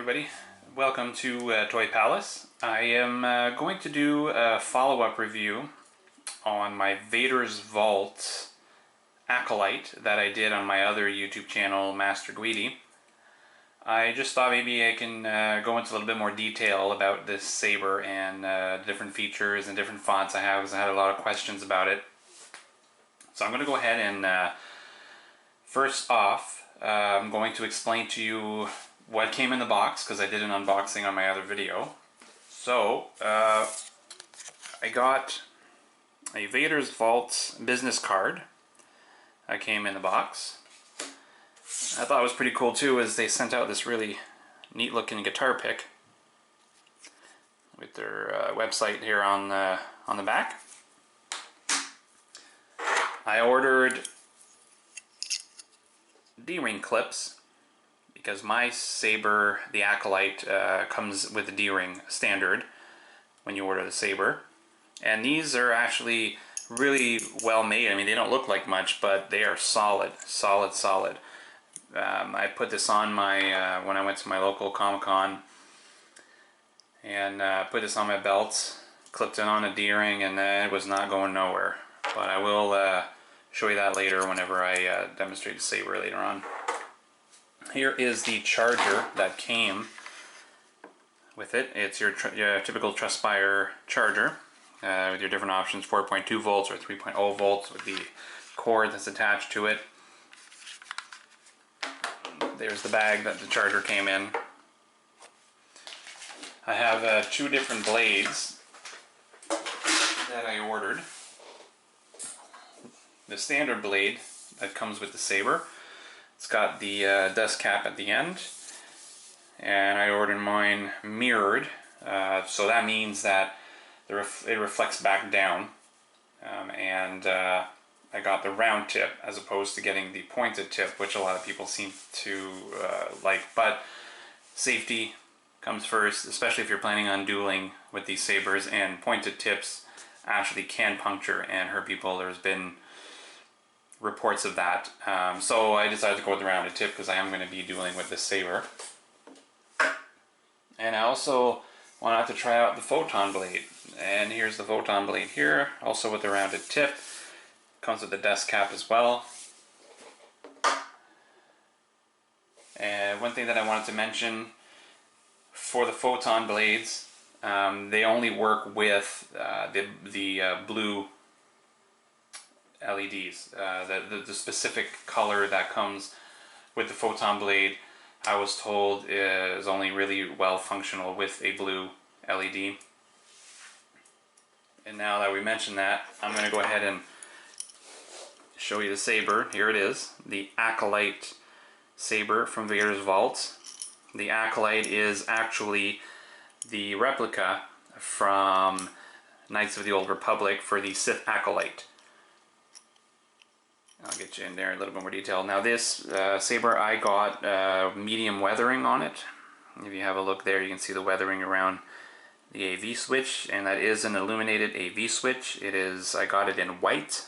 everybody. Welcome to Toy Palace. I am going to do a follow-up review on my Vader's Vault Acolyte that I did on my other YouTube channel, MasterGweedee. I just thought maybe I can go into a little bit more detail about this saber and different features and different fonts I have, because I had a lot of questions about it. So I'm going to go ahead and first off, I'm going to explain to you what came in the box, because I did an unboxing on my other video. So, I got a Vader's Vault business card that came in the box. I thought it was pretty cool too, is they sent out this really neat looking guitar pick with their website here on the back. I ordered D-ring clips because my saber, the Acolyte, comes with the D-ring standard when you order the saber. And these are actually really well made. I mean, they don't look like much, but they are solid. I put this on my when I went to my local Comic-Con, and put this on my belt, clipped it on a D-ring, and it was not going nowhere. But I will show you that later whenever I demonstrate the saber later on. Here is the charger that came with it. It's your typical Trustspire charger with your different options, 4.2 volts or 3.0 volts with the cord that's attached to it. There's the bag that the charger came in. I have two different blades that I ordered. The standard blade that comes with the saber. It's got the dust cap at the end, and I ordered mine mirrored, so that means that it reflects back down, and I got the round tip as opposed to getting the pointed tip, which a lot of people seem to like. But safety comes first, especially if you're planning on dueling with these sabers, and pointed tips actually can puncture and hurt people. There's been reports of that. So I decided to go with the rounded tip because I am going to be dueling with this saber. And I also wanted to try out the Photon blade. And here's the Photon blade here, also with the rounded tip. Comes with the dust cap as well. And one thing that I wanted to mention for the Photon blades, they only work with the blue LEDs. The specific color that comes with the Photon blade, I was told, is only really well functional with a blue LED. And now that we mentioned that, I'm going to go ahead and show you the saber. Here it is, the Acolyte saber from Vader's Vault. The Acolyte is actually the replica from Knights of the Old Republic for the Sith Acolyte. I'll get you in there in a little bit more detail. Now this saber, I got medium weathering on it. If you have a look there, you can see the weathering around the AV switch, and that is an illuminated AV switch. It is, I got it in white,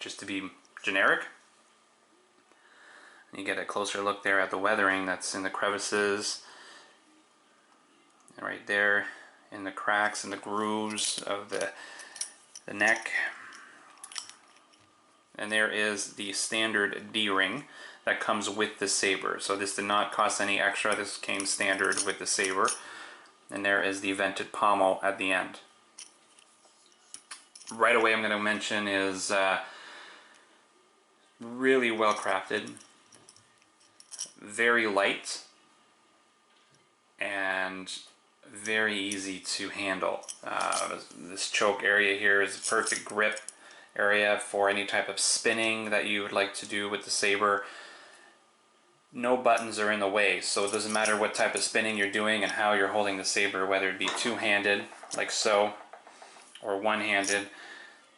just to be generic. And you get a closer look there at the weathering that's in the crevices, and right there in the cracks and the grooves of the neck. And there is the standard D-ring that comes with the saber. So this did not cost any extra. This came standard with the saber. And there is the vented pommel at the end. Right away I'm going to mention is really well crafted, very light, and very easy to handle. This choke area here is a perfect grip area for any type of spinning that you would like to do with the saber. No buttons are in the way, so it doesn't matter what type of spinning you're doing and how you're holding the saber, whether it be two-handed like so or one-handed.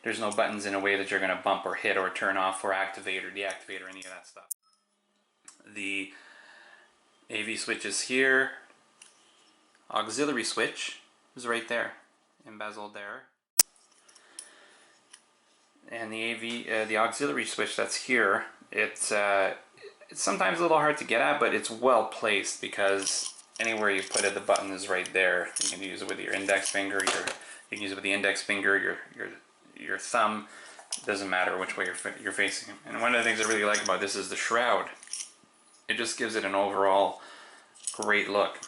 There's no buttons in a way that you're going to bump or hit or turn off or activate or deactivate or any of that stuff. The AV switch is here. Auxiliary switch is right there, embezzled there. And the auxiliary switch that's here, it's sometimes a little hard to get at, but it's well placed because anywhere you put it, the button is right there. You can use it with your index finger, you can use it with the index finger, your thumb. It doesn't matter which way you're facing. And one of the things I really like about this is the shroud. It just gives it an overall great look.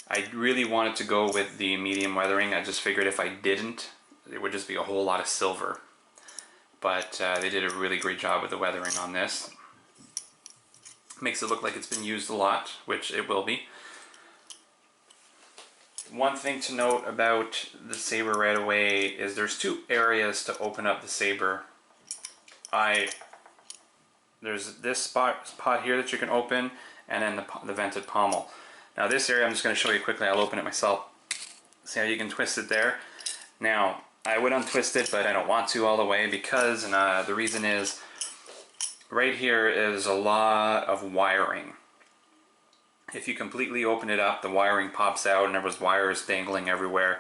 I really wanted to go with the medium weathering. I just figured if I didn't, it would just be a whole lot of silver. But they did a really great job with the weathering on this. Makes it look like it's been used a lot, which it will be. One thing to note about the saber right away is there's two areas to open up the saber. There's this spot here that you can open, and then the vented pommel. Now this area I'm just going to show you quickly. I'll open it myself. See how you can twist it there? Now I would untwist it, but I don't want to all the way because, and the reason is, right here is a lot of wiring. If you completely open it up, the wiring pops out and there was wires dangling everywhere.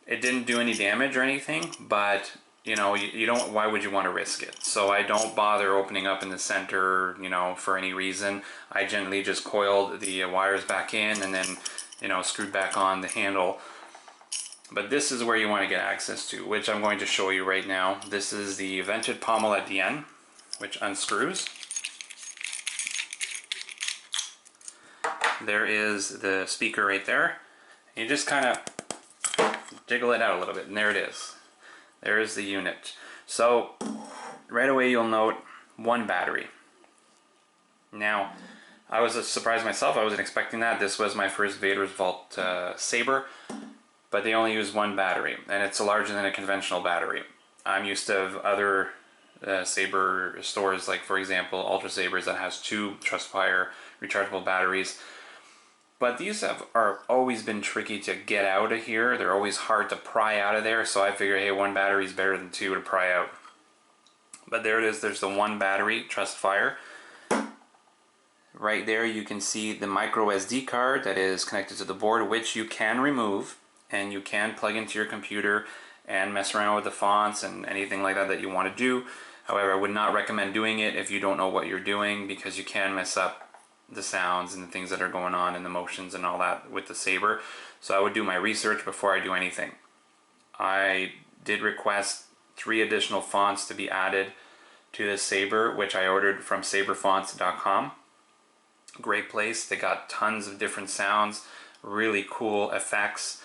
It didn't do any damage or anything, but you know, you don't, why would you want to risk it? So I don't bother opening up in the center, you know, for any reason. I gently just coiled the wires back in and then, you know, screwed back on the handle. But this is where you want to get access to, which I'm going to show you right now. This is the vented pommel at the end, which unscrews. There is the speaker right there. You just kind of jiggle it out a little bit, and there it is. There is the unit. So right away you'll note one battery. Now I was surprised myself. I wasn't expecting that. This was my first Vader's Vault saber, but they only use one battery, and it's larger than a conventional battery. I'm used to other saber stores, like for example Ultra Sabers, that has two Trustfire rechargeable batteries. But these are always been tricky to get out of here. They're always hard to pry out of there, so I figured, hey, one battery is better than two to pry out. But there it is, there's the one battery, Trustfire. Right there you can see the micro SD card that is connected to the board, which you can remove, and you can plug into your computer and mess around with the fonts and anything like that you want to do. However, I would not recommend doing it if you don't know what you're doing, because you can mess up the sounds and the things that are going on and the motions and all that with the saber. So I would do my research before I do anything. I did request 3 additional fonts to be added to this saber, which I ordered from Saberfonts.com. Great place. They got tons of different sounds, really cool effects,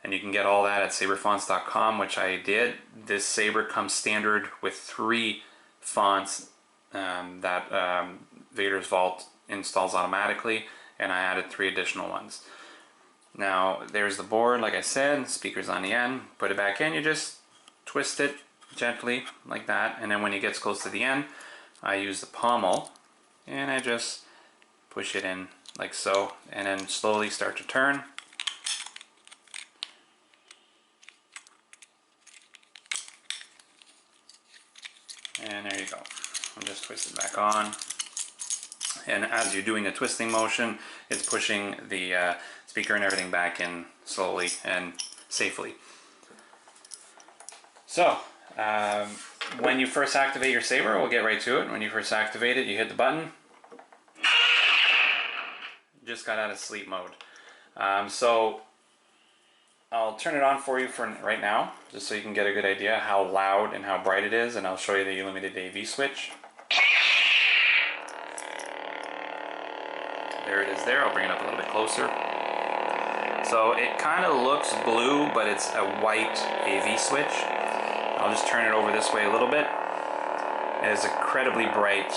and you can get all that at Saberfonts.com, which I did. This saber comes standard with 3 fonts that Vader's Vault installs automatically, and I added 3 additional ones. Now there's the board, like I said, speakers on the end. Put it back in, you just twist it gently like that, and then when it gets close to the end, I use the pommel and I just push it in like so, and then slowly start to turn. And there you go. I'll just twist it back on. And as you're doing the twisting motion, it's pushing the speaker and everything back in slowly and safely. So, when you first activate your saber, we'll get right to it. When you first activate it, you hit the button. Just got out of sleep mode. So, I'll turn it on for you for right now, just so you can get a good idea how loud and how bright it is, and I'll show you the illuminated AV switch. There it is there. I'll bring it up a little bit closer. So it kind of looks blue, but it's a white AV switch. I'll just turn it over this way a little bit. It is incredibly bright.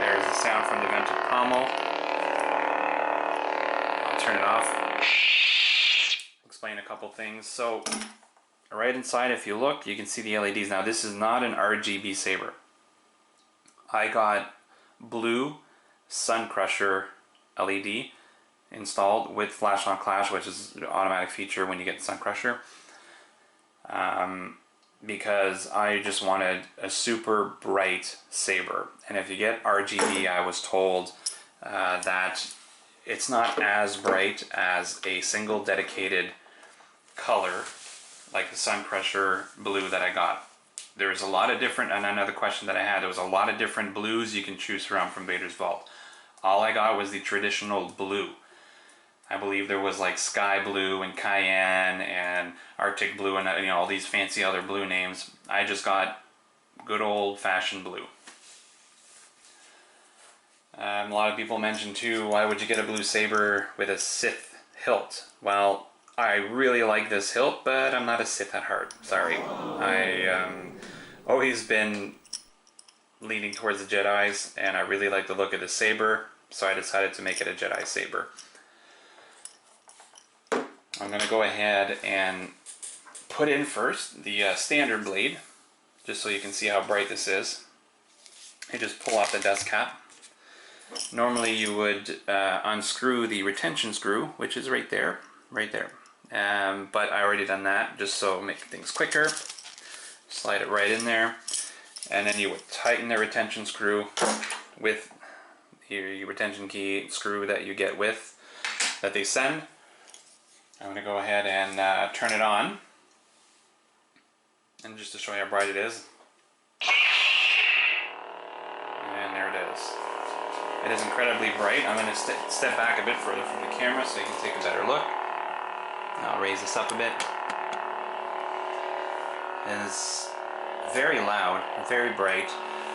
There's the sound from the vented pommel. I'll turn it off. Explain a couple things. So right inside, if you look, you can see the LEDs. Now this is not an RGB saber. I got blue Sun Crusher LED installed with Flash on Clash, which is an automatic feature when you get the Sun Crusher, because I just wanted a super bright saber. And if you get RGB, I was told that it's not as bright as a single dedicated color like the Sun Crusher blue that I got. There's a lot of different, and another question that I had, there was a lot of different blues you can choose from Vader's Vault. all I got was the traditional blue. I believe there was like Sky Blue and Cayenne and Arctic Blue and all these fancy other blue names. I just got good old-fashioned blue. A lot of people mention too, why would you get a blue saber with a Sith hilt? Well, I really like this hilt, but I'm not a Sith at heart. Sorry. I always been leaning towards the Jedis, and I really like the look of the saber, so I decided to make it a Jedi saber. I'm going to go ahead and put in first the standard blade, just so you can see how bright this is. You just pull off the dust cap. Normally you would unscrew the retention screw, which is right there, but I already done that, just so make things quicker. Slide it right in there, and then you would tighten the retention screw with your retention key screw that you get with, that they send. I'm going to go ahead and turn it on, and just to show you how bright it is. And there it is. It is incredibly bright. I'm going to step back a bit further from the camera so you can take a better look. I'll raise this up a bit. And it's very loud, very bright,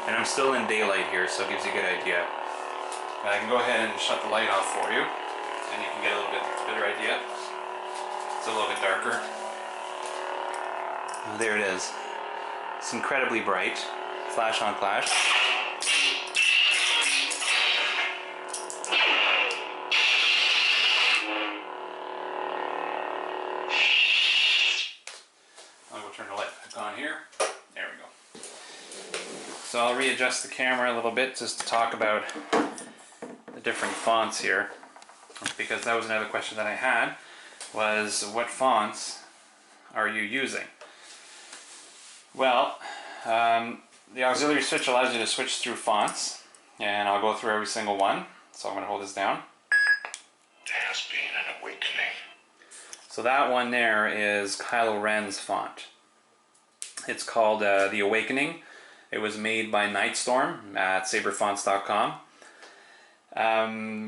and I'm still in daylight here, so it gives you a good idea. But I can go ahead and shut the light off for you, and you can get a little bit better idea. It's a little bit darker. There it is. It's incredibly bright. Flash on flash. I'll go turn the light back on here. There we go. So I'll readjust the camera a little bit just to talk about the different fonts here, because that was another question that I had, was what fonts are you using? Well, the auxiliary switch allows you to switch through fonts, and I'll go through every single one. So I'm going to hold this down. There has been an awakening. So that one there is Kylo Ren's font. It's called The Awakening. It was made by Nightstorm at Saberfonts.com.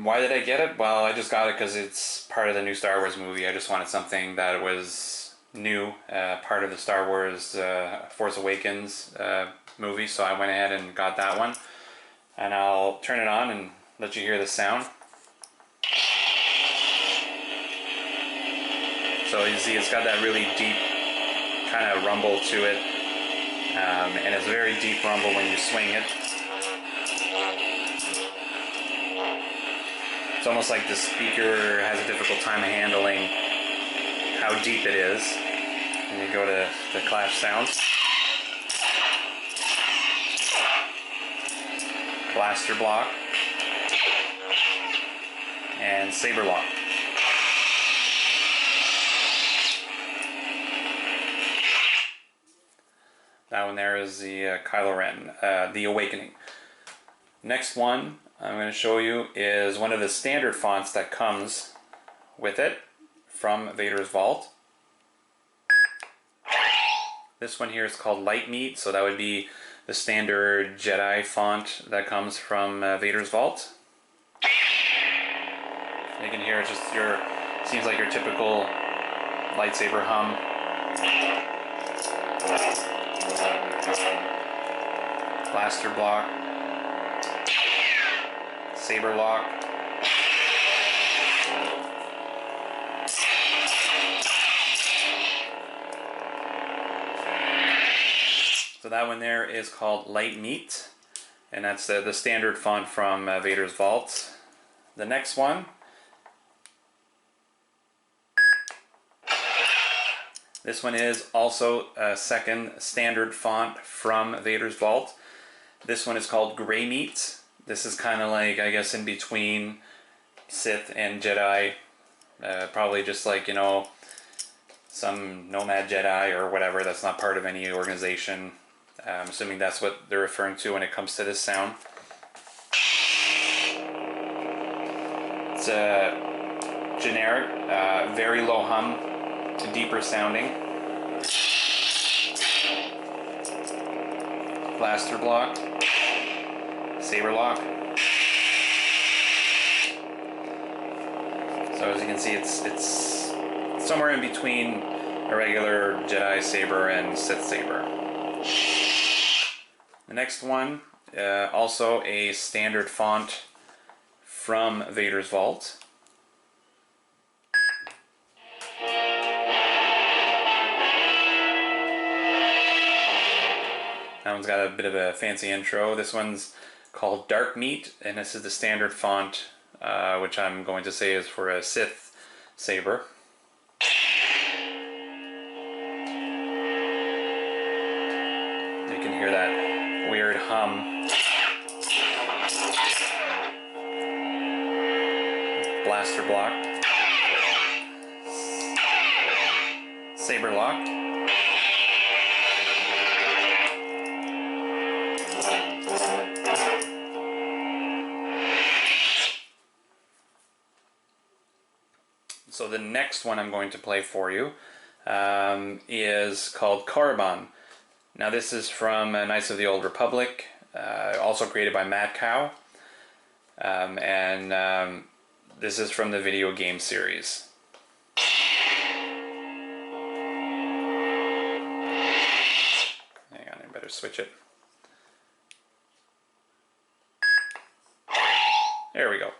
Why did I get it? Well, I just got it because it's part of the new Star Wars movie. I just wanted something that was new, part of the Star Wars Force Awakens movie, so I went ahead and got that one. And I'll turn it on and let you hear the sound. So you see it's got that really deep kind of rumble to it, and it's a very deep rumble when you swing it. It's almost like the speaker has a difficult time handling how deep it is. And you go to the clash sounds. Blaster block. And saber lock. That one there is the Kylo Ren, The Awakening. Next one I'm going to show you is one of the standard fonts that comes with it from Vader's Vault. This one here is called Lightmeat, so that would be the standard Jedi font that comes from Vader's Vault. You can hear it's just seems like your typical lightsaber hum. Blaster block. Saber lock. So that one there is called Lightmeat, and that's the standard font from Vader's Vault. The next one, this one is also a second standard font from Vader's Vault. This one is called Grey Meat. This is kind of like, I guess, in between Sith and Jedi. Probably just like, some nomad Jedi or whatever that's not part of any organization. I'm assuming that's what they're referring to when it comes to this sound. It's a generic, very low hum, deeper sounding. Blaster block. Saber lock. So as you can see, it's somewhere in between a regular Jedi saber and Sith saber. The next one, also a standard font from Vader's Vault. That one's got a bit of a fancy intro. This one's called Dark Meat, and this is the standard font, which I'm going to say is for a Sith saber. You can hear that weird hum. Blaster block. Saber lock. So the next one I'm going to play for you is called Carbon. Now this is from Knights of the Old Republic, also created by Mad Cow, and this is from the video game series. Hang on, I better switch it. There we go.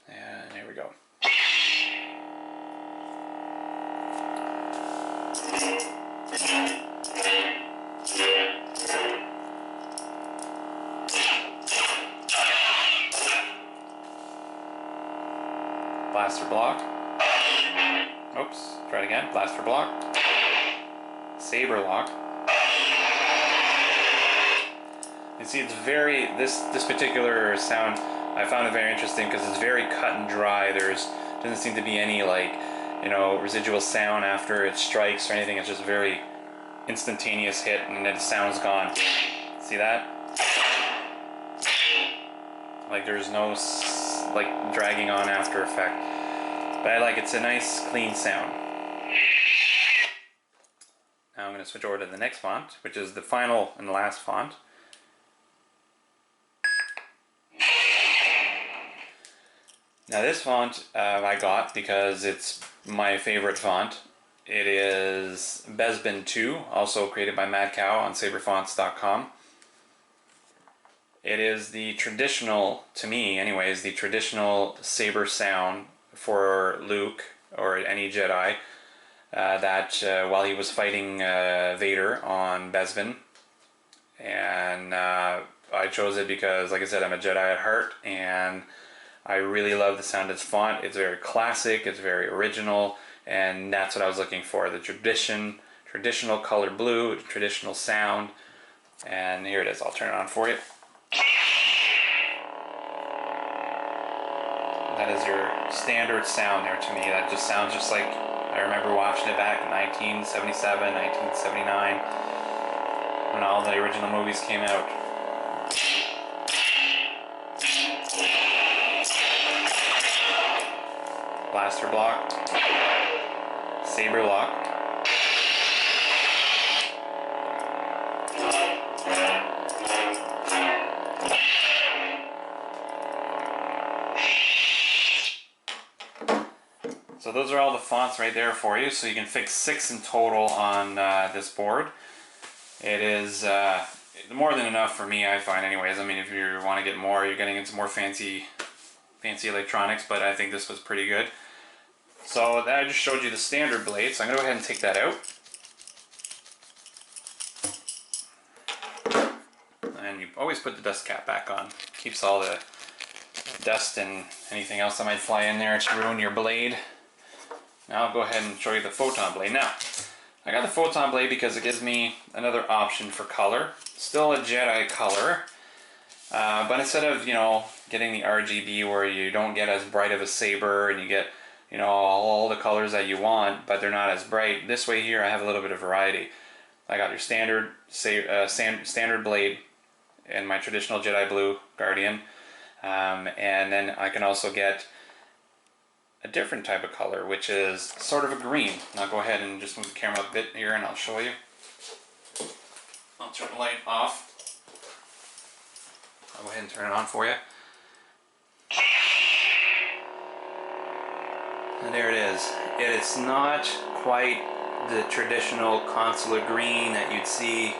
And there we go. Blaster block. Oops, try it again. Blaster block. Saber lock. You see, it's very, this particular sound, I found it very interesting because it's very cut and dry. Doesn't seem to be any, like, you know, residual sound after it strikes or anything. It's just very instantaneous hit and then the sound's gone. See that? Like there's no like dragging on after effect. But I like it's a nice clean sound. Now I'm going to switch over to the next font, which is the final and the last font. Now this font I got because it's my favorite font. It is Bespin 2, also created by Mad Cow on Saberfonts.com. It is the traditional, to me anyways, the traditional saber sound for Luke or any Jedi that while he was fighting Vader on Bespin. And I chose it because, like I said, I'm a Jedi at heart, and I really love the sound of this font. It's very classic, it's very original, and that's what I was looking for. The traditional color blue, traditional sound. And here it is, I'll turn it on for you. That is your standard sound there to me. That just sounds just like I remember watching it back in 1977, 1979, when all the original movies came out. Blaster block, saber lock. So those are all the fonts right there for you. So you can fix 6 in total on this board. It is more than enough for me, I find, anyways. I mean, if you want to get more, you're getting into more fancy electronics, but I think this was pretty good. So I just showed you the standard blade, so I'm going to go ahead and take that out. And you always put the dust cap back on. Keeps all the dust and anything else that might fly in there to ruin your blade. Now I'll go ahead and show you the Photon blade. Now, I got the Photon blade because it gives me another option for color. Still a Jedi color, but instead of, you know, getting the RGB where you don't get as bright of a saber and you get, you know, all the colors that you want, but they're not as bright. This way here I have a little bit of variety. I got your standard standard blade and my traditional Jedi blue Guardian, and then I can also get a different type of color, which is sort of a green. And I'll go ahead and just move the camera a bit here and I'll show you. I'll turn the light off. I'll go ahead and turn it on for you. And there it is. It's not quite the traditional consular green that you'd see,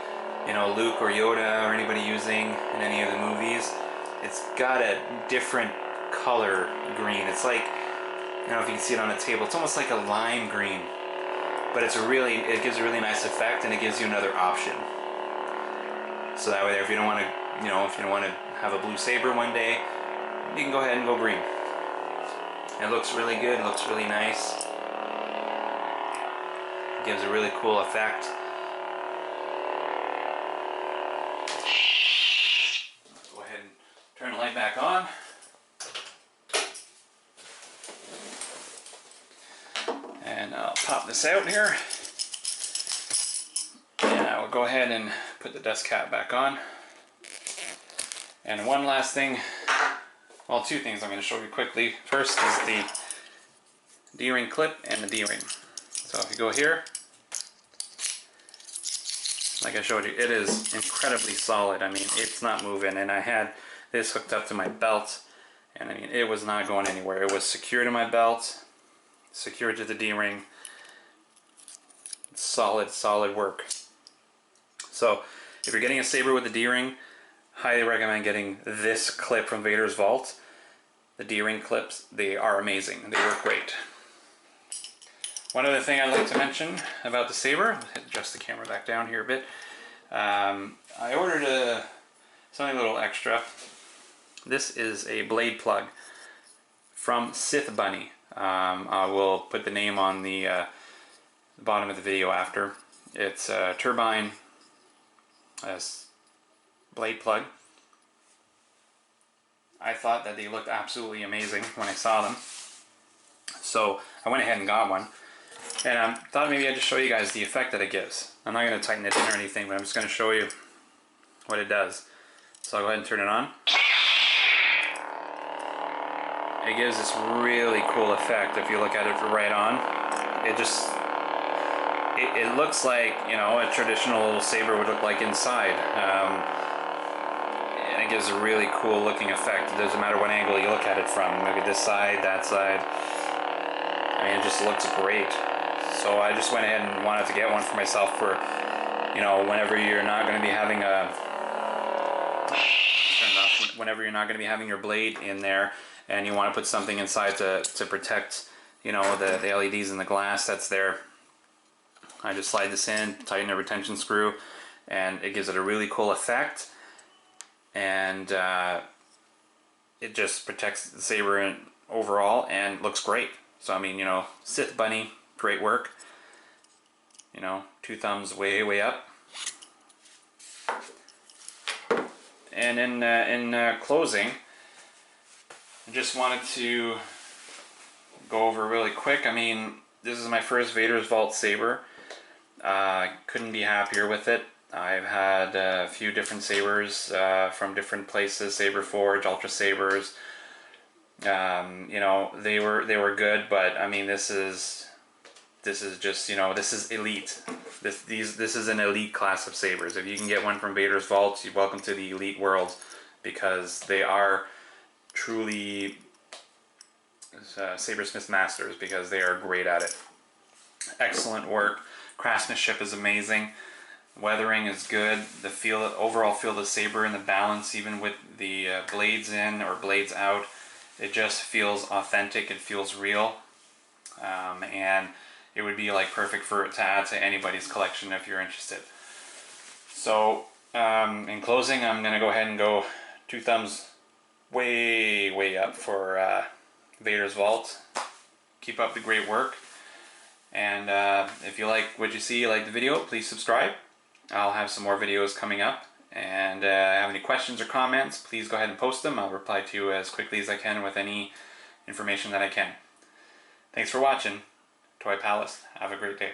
you know, Luke or Yoda or anybody using in any of the movies. It's got a different color green. It's like, I don't know if you can see it on the table, it's almost like a lime green. But it gives a really nice effect, and it gives you another option. So that way there, if you don't want to, you know, if you don't want to have a blue saber one day, you can go ahead and go green. It looks really good, it looks really nice. It gives a really cool effect. Go ahead and turn the light back on. And I'll pop this out here. And I will go ahead and put the dust cap back on. And one last thing, well, two things I'm going to show you quickly. First is the D-ring clip and the D-ring. So if you go here, like I showed you, it is incredibly solid. I mean, it's not moving, and I had this hooked up to my belt, and I mean, it was not going anywhere. It was secured to my belt, secured to the D-ring. Solid work. So if you're getting a saber with a D-ring, highly recommend getting this clip from Vader's Vault. The D-ring clips, they are amazing. They work great. One other thing I'd like to mention about the saber, adjust the camera back down here a bit. I ordered something a little extra. This is a blade plug from Sithbunny. I will put the name on the bottom of the video after. It's a turbine blade plug. I thought that they looked absolutely amazing when I saw them, so I went ahead and got one, and I thought maybe I'd just show you guys the effect that it gives. I'm not going to tighten it in or anything, but I'm just going to show you what it does. So I'll go ahead and turn it on. It gives this really cool effect if you look at it right on. It looks like, you know, a traditional saber would look like inside. And it gives a really cool looking effect. It doesn't matter what angle you look at it from. Maybe this side, that side. I mean, it just looks great. So I just went ahead and wanted to get one for myself for, you know, whenever you're not going to be having whenever you're not going to be having your blade in there, and you want to put something inside to protect, you know, the LEDs and the glass that's there. I just slide this in, tighten a retention screw, and it gives it a really cool effect, and it just protects the saber overall and looks great. So I mean, you know, Sithbunny, great work. You know, 2 thumbs way up. And in closing, I just wanted to go over really quick. I mean, this is my first Vader's Vault saber. Couldn't be happier with it. I've had a few different sabers from different places, Saber Forge, Ultra Sabers. You know, they were good, but I mean, this is just, you know, this is elite. This is an elite class of sabers. If you can get one from Vader's Vault, you're welcome to the elite world, because they are truly sabersmith masters, because they are great at it. Excellent work. Craftsmanship is amazing. Weathering is good. The overall feel of the saber and the balance, even with the blades in or blades out, it just feels authentic. It feels real, and it would be like perfect to add to anybody's collection if you're interested. So in closing, I'm gonna go ahead and go 2 thumbs way up for Vader's Vault. Keep up the great work. And if you like what you see, you like the video, please subscribe. I'll have some more videos coming up. And have any questions or comments, please go ahead and post them. I'll reply to you as quickly as I can with any information that I can. Thanks for watching. Toy Palace. Have a great day.